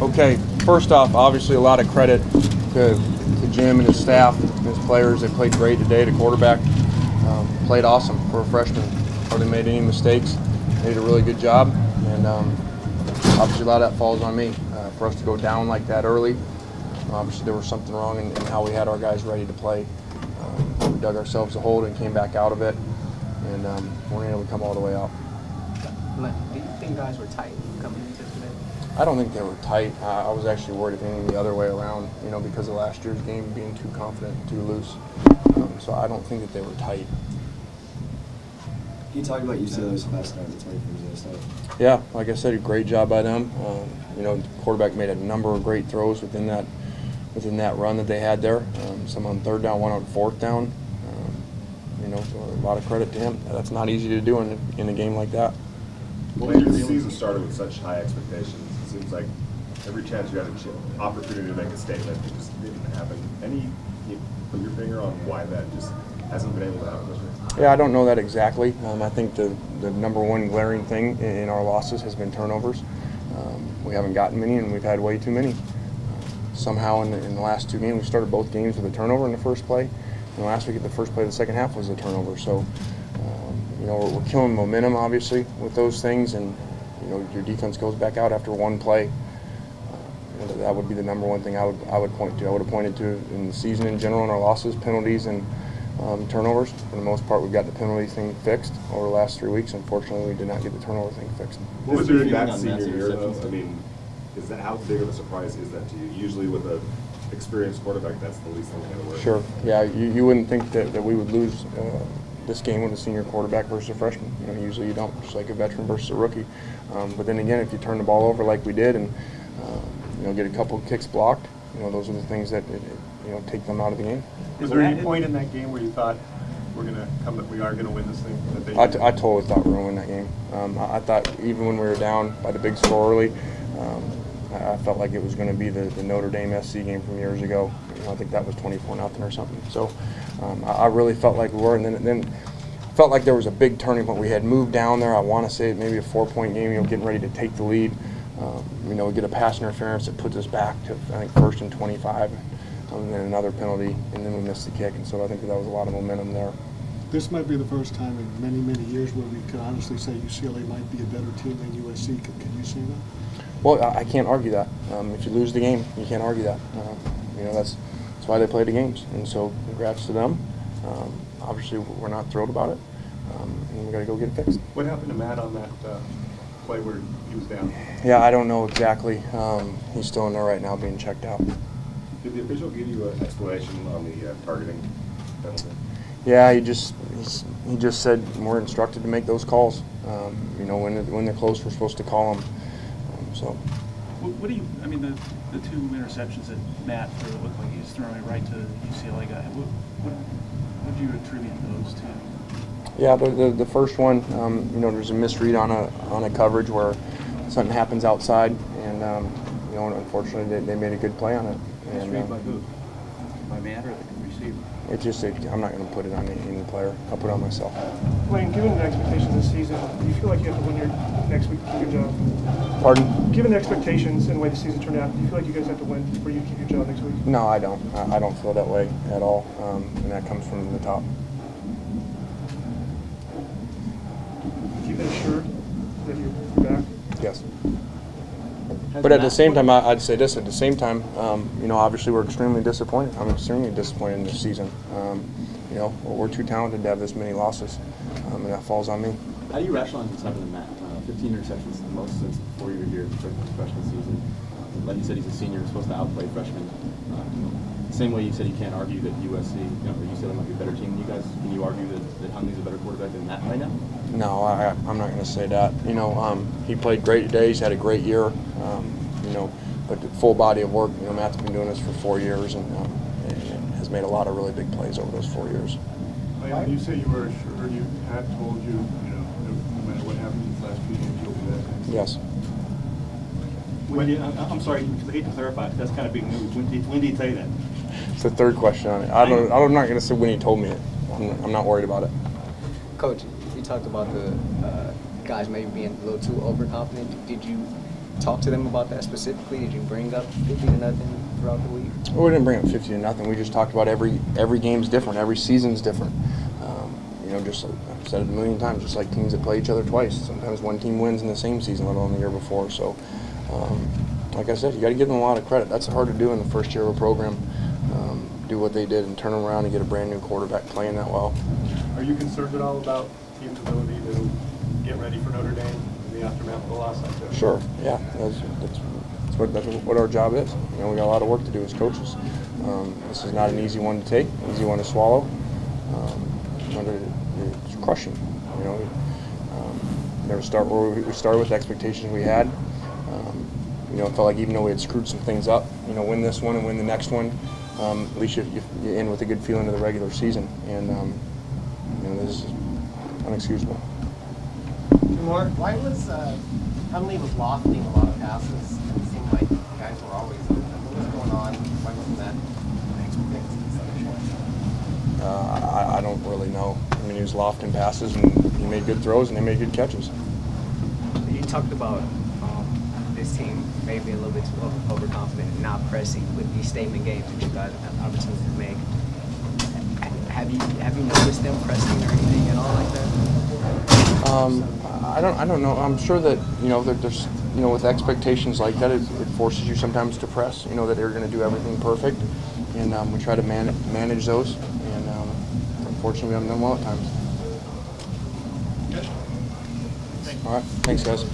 Okay, first off, obviously a lot of credit to Jim and his staff and his players. They played great today. The quarterback played awesome for a freshman. Hardly made any mistakes. They did a really good job, and obviously a lot of that falls on me. For us to go down like that early, obviously there was something wrong in how we had our guys ready to play. We dug ourselves a hole and came back out of it, and weren't able to come all the way out. Do you think guys were tight coming into today? I don't think they were tight. I was actually worried if anything the other way around, because of last year's game being too confident and too loose. So I don't think that they were tight. Can you talk about UCLA's fast start that's ready for Thursday? Yeah, like I said, a great job by them. The quarterback made a number of great throws within that run that they had there. Some on third down, one on fourth down. A lot of credit to him. That's not easy to do in a game like that. Well, the season started with such high expectations. It seems like every chance you had an opportunity to make a statement, it just didn't happen. Can you put your finger on why that just hasn't been able to happen this year? Yeah, I don't know that exactly. I think the number one glaring thing in our losses has been turnovers. We haven't gotten many, and we've had way too many. Somehow in the last two games, we started both games with a turnover in the first play, and last week at the first play of the second half was a turnover. So, we're killing momentum, obviously, with those things, and, your defense goes back out after one play. That would be the number one thing I would point to. I would have pointed to in the season in general in our losses, penalties, and turnovers. For the most part, we've got the penalty thing fixed over the last 3 weeks. Unfortunately, we did not get the turnover thing fixed. What was your feeling on senior year, though? I mean, how big of a surprise is that to you? Usually with an experienced quarterback, that's the least thing we worry about. Sure. Yeah, you wouldn't think that we would lose this game with a senior quarterback versus a freshman. Usually you don't, just like a veteran versus a rookie. But then again, if you turn the ball over like we did and get a couple of kicks blocked, those are the things that take them out of the game. Was there any point in that game where you thought we are going to win this thing? I totally thought we were going to win that game. I thought even when we were down by the big score early, I felt like it was going to be the Notre Dame SC game from years ago. I think that was 24-0 or something. So I really felt like we were, and then felt like there was a big turning point. We had moved down there. I want to say maybe a 4-point game. Getting ready to take the lead. We get a pass interference that puts us back to I think 1st and 25, and then another penalty, and then we missed the kick. And so I think that was a lot of momentum there. This might be the first time in many, many years where we can honestly say UCLA might be a better team than USC. Can you say that? Well, I can't argue that. If you lose the game, you can't argue that. That's why they play the games. And so congrats to them. Obviously, we're not thrilled about it, and we got to go get it fixed. What happened to Matt on that play where he was down? Yeah, I don't know exactly. He's still in there right now being checked out. Did the official give you an explanation on the targeting penalty? Yeah, he just said we're instructed to make those calls. When they're close, we're supposed to call them. So. What do you? I mean, the two interceptions that Matt threw, it looked like he was throwing it right to the UCLA guy. What do you attribute those to? Yeah, the first one, there's a misread on a coverage where something happens outside, and unfortunately they made a good play on it. Misread by who? By Matt or the receiver? I'm not going to put it on any player. I'll put it on myself. Lane, given the expectations this season, do you feel like you have to win your next week to keep your job? Pardon? Given the expectations and the way the season turned out, do you feel like you guys have to win for you to keep your job next week? No, I don't. I don't feel that way at all, and that comes from the top. Keep it assured that you're back? Yes. But at the same time, I'd say this. At the same time, obviously we're extremely disappointed. I'm extremely disappointed in this season. We're too talented to have this many losses, and that falls on me. How do you rationalize what's happened to Matt? 15 interceptions, the most since before you were here for the freshman season. Like you said, he's a senior, supposed to outplay freshmen. Same way you said you can't argue that USC, or UCLA might be a better team than you guys. Can you argue that Huntley's a better quarterback than Matt right now? No, I'm not going to say that. He played great today. He's had a great year. But the full body of work. Matt's been doing this for 4 years and has made a lot of really big plays over those 4 years. You say you were assured. Pat told you, no matter what happens in these last few games, you'll be back. Yes. I'm sorry, I hate to clarify. That's kind of big news. When did he say that? It's the third question on it. I'm not going to say when he told me it. I'm not worried about it. Coach, you talked about the guys maybe being a little too overconfident. Did you talk to them about that specifically? Did you bring up 50-0 throughout the week? Well, we didn't bring up 50-0. We just talked about every game's different, every season's different. You know, just like I've said it a million times, just like teams that play each other twice. Sometimes one team wins in the same season, let alone the year before. So, like I said, you got to give them a lot of credit. That's hard to do in the first year of a program. Do what they did and turn them around and get a brand new quarterback playing that well. Are you concerned at all about team's ability to get ready for Notre Dame in the aftermath of the loss like that? Sure, yeah, that's what our job is. You know, we got a lot of work to do as coaches. This is not an easy one to take, an easy one to swallow. It's crushing. You know, never start where we started with the expectations we had. You know, it felt like even though we had screwed some things up, you know, win this one and win the next one, at least you end with a good feeling of the regular season. And you know, this is unexcusable. More. Why was Hunley was lofting a lot of passes? It seemed like guys were always open. What was going on? Why wasn't that fixed? I don't really know. I mean, he was lofting passes and he made good throws and they made good catches. You talked about this team maybe a little bit too overconfident and not pressing with these statement games that you guys have opportunities to make. Have you noticed them pressing or anything at all like that? I don't know. I'm sure that, you know, that there's, you know, with expectations like that, it forces you sometimes to press. You know that they're going to do everything perfect, and we try to manage those. And unfortunately, we haven't done well at times. All right, thanks, guys.